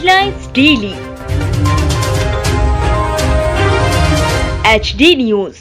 Headlines daily HD news.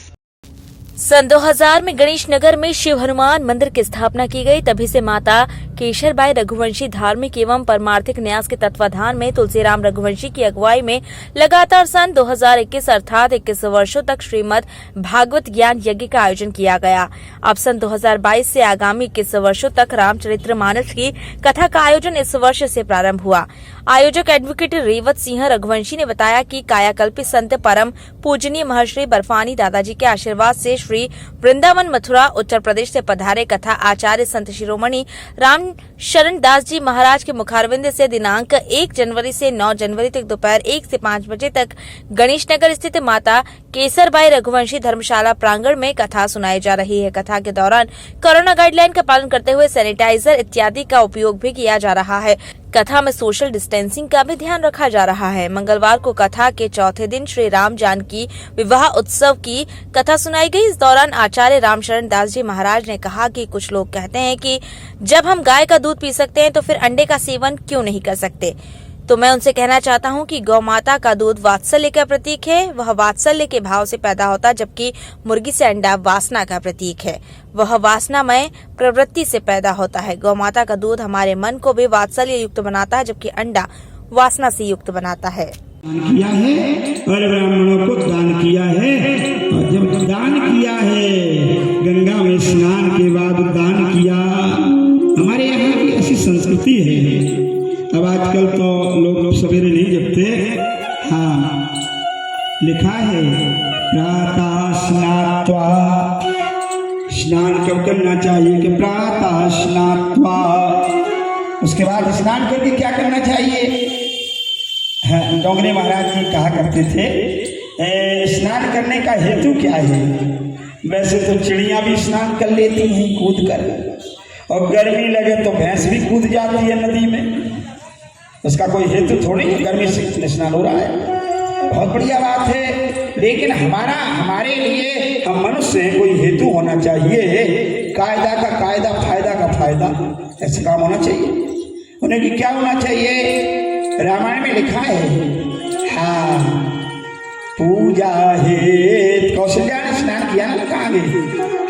सन 2000 में गणेश नगर में शिव हनुमान मंदिर की स्थापना की गई। तभी से माता केशरबाई रघुवंशी धार्मिक एवं परमार्थिक न्यास के तत्वाधान में तुलसीराम रघुवंशी की अगुवाई में लगातार सन 2021 अर्थात 21 वर्षों तक श्रीमद् भागवत ज्ञान यज्ञ का आयोजन किया गया। अब सन 2022 से आगामी 21 वर्षों तक रामचरितमानस की कथा का आयोजन इस वर्ष से प्रारंभ हुआ। आयोजक एडवोकेट रेवत सिंह रघुवंशी ने बताया कि कायाकल्पित संत परम पूजनीय महर्षि बर्फानी दादाजी के आशीर्वाद से श्री वृंदावन मथुरा उत्तर प्रदेश से पधारे कथा आचार्य संत शिरोमणि राम शरण दास जी महाराज के मुखारविंद से दिनांक 1 जनवरी से 9 जनवरी तक दोपहर 1 से 5 बजे तक गणेश नगर स्थित माता केसरबाई रघुवंशी धर्मशाला प्रांगण में कथा सुनाई जा रही है। कथा के दौरान कोरोना गाइडलाइन का पालन करते हुए सैनिटाइजर इत्यादि का उपयोग भी किया जा रहा है। कथा में सोशल डिस्टेंसिंग का भी ध्यान रखा जा रहा है। मंगलवार को कथा के चौथे दिन श्री राम जानकी विवाह उत्सव की कथा सुनाई गई। इस दौरान आचार्य रामशरण दास जी महाराज ने कहा कि कुछ लोग कहते हैं कि जब हम गाय का दूध पी सकते हैं तो फिर अंडे का सेवन क्यों नहीं कर सकते। तो मैं उनसे कहना चाहता हूं कि गौ माता का दूध वात्सल्य का प्रतीक है। वह वात्सल्य के भाव से पैदा होता, जबकि मुर्गी से अंडा वासना का प्रतीक है। वह वासनामय प्रवृत्ति से पैदा होता है। गौ माता का दूध हमारे मन को भी वात्सल्य युक्त बनाता है, जबकि अंडा वासना से युक्त बनाता है। किया है और ब्राह्मणों को दान किया है। और जब दान किया है, गंगा में स्नान के बाद दान किया। हमारे यहाँ की ऐसी संस्कृति है। अब आजकल तो लोग सवेरे नहीं जगते। हाँ, लिखा है प्रातः स्नात्वा, स्नान क्यों करना चाहिए कि प्रातः स्नात्वा। उसके बाद स्नान करके क्या करना चाहिए? डोंगरे महाराज जी कहा करते थे, स्नान करने का हेतु क्या है? वैसे तो चिड़िया भी स्नान कर लेती हैं कूद कर, और गर्मी लगे तो भैंस भी कूद जाती है नदी में। उसका कोई हेतु थोड़ी, गर्मी से स्नान हो रहा है, बहुत बढ़िया बात है। लेकिन हमारे लिए हम मनुष्य हैं, कोई हेतु होना चाहिए। कायदा का कायदा, फायदा का फायदा, ऐसे काम होना चाहिए। उन्हें कि क्या होना चाहिए? रामायण में लिखा है, हाँ, पूजा हेत कौशल्या ने स्नान किया ना, कहाँ गए?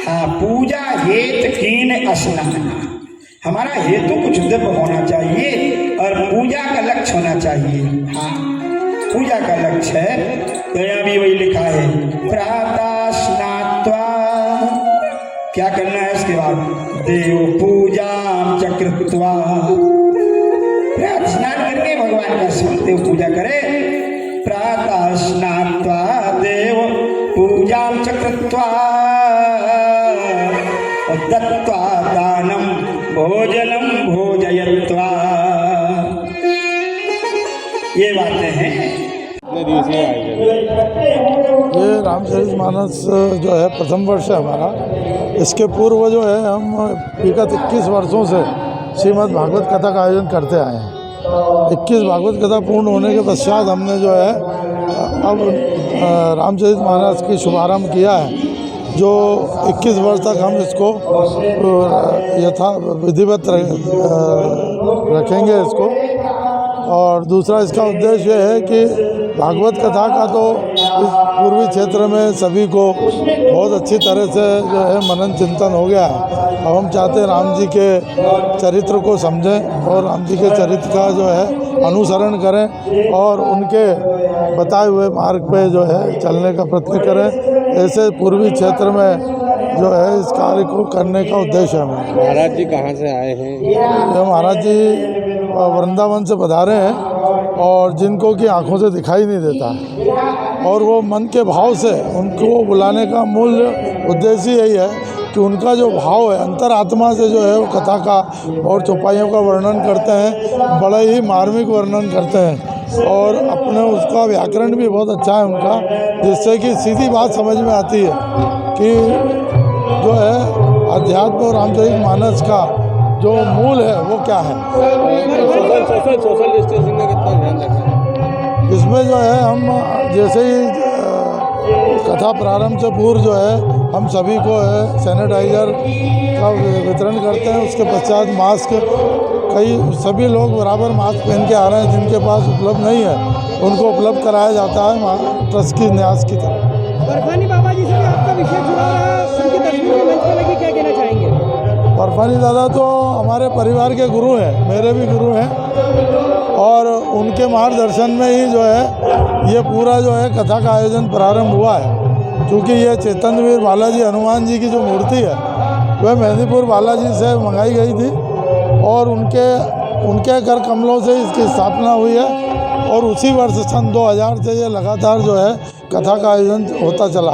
हाँ, पूजा हेत कीन स्नान। हमारा हेतु कुछ दिव्य होना चाहिए और पूजा का लक्ष्य होना चाहिए। हाँ, पूजा का लक्ष्य है। तो यहाँ भी वही लिखा है प्रातः स्नात्वा। क्या करना है इसके बाद? देव पूजा चकृत्वा। स्नान करके भगवान का स्मरण, देव पूजा करे। प्रातः स्नात्वा देव पूजा चकृत्वा दत्त्वा दानम भोजनम भोजयत्वा। ये बातें हैं। ये रामचरितमानस जो है प्रथम वर्ष है हमारा। इसके पूर्व जो है हम विगत 21 वर्षों से श्रीमद् भागवत कथा का आयोजन करते आए हैं। 21 भागवत कथा पूर्ण होने के पश्चात हमने जो है अब रामचरितमानस की शुभारंभ किया है, जो 21 वर्ष तक हम इसको यथा विधिवत रखेंगे इसको। और दूसरा इसका उद्देश्य है कि भागवत कथा का तो इस पूर्वी क्षेत्र में सभी को बहुत अच्छी तरह से जो है मनन चिंतन हो गया है। अब हम चाहते हैं राम जी के चरित्र को समझें और राम जी के चरित्र का जो है अनुसरण करें और उनके बताए हुए मार्ग पे जो है चलने का प्रयत्न करें। ऐसे पूर्वी क्षेत्र में जो है इस कार्य को करने का उद्देश्य है। महाराज जी कहाँ से आए हैं? ये महाराज जी वृंदावन से पधारे हैं और जिनको कि आंखों से दिखाई नहीं देता, और वो मन के भाव से उनको बुलाने का मूल उद्देश्य यही है कि उनका जो भाव है अंतरात्मा से जो है वो कथा का और चौपाइयों का वर्णन करते हैं, बड़े ही मार्मिक वर्णन करते हैं। और अपने उसका व्याकरण भी बहुत अच्छा है उनका, जिससे कि सीधी बात समझ में आती है कि जो है अध्यात्म और रामचरितमानस का जो मूल है वो क्या है। सोशल डिस्टेंसिंग का कितना ध्यान रखें? इसमें जो है हम जैसे ही कथा प्रारंभ से पूर्व जो है हम सभी को है सैनिटाइज़र का वितरण करते हैं। उसके पश्चात मास्क कई सभी लोग बराबर मास्क पहन के आ रहे हैं। जिनके पास उपलब्ध नहीं है उनको उपलब्ध कराया जाता है ट्रस्ट की न्यास की तरफ। बर्फानी बाबा जी से भी आपका विषय जुड़ा रहा, उनकी तस्वीर मंच पर लगी, क्या कहना चाहेंगे? बर्फानी दादा तो हमारे परिवार के गुरु हैं, मेरे भी गुरु हैं, और उनके मार्गदर्शन में ही जो है ये पूरा जो है कथा का आयोजन प्रारंभ हुआ है। क्योंकि ये चेतनवीर बालाजी हनुमान जी की जो मूर्ति है वह मेहंदीपुर बालाजी से मंगाई गई थी और उनके कर कमलों से इसकी स्थापना हुई है और उसी वर्ष सन 2000 से ये लगातार जो है कथा का आयोजन होता चला।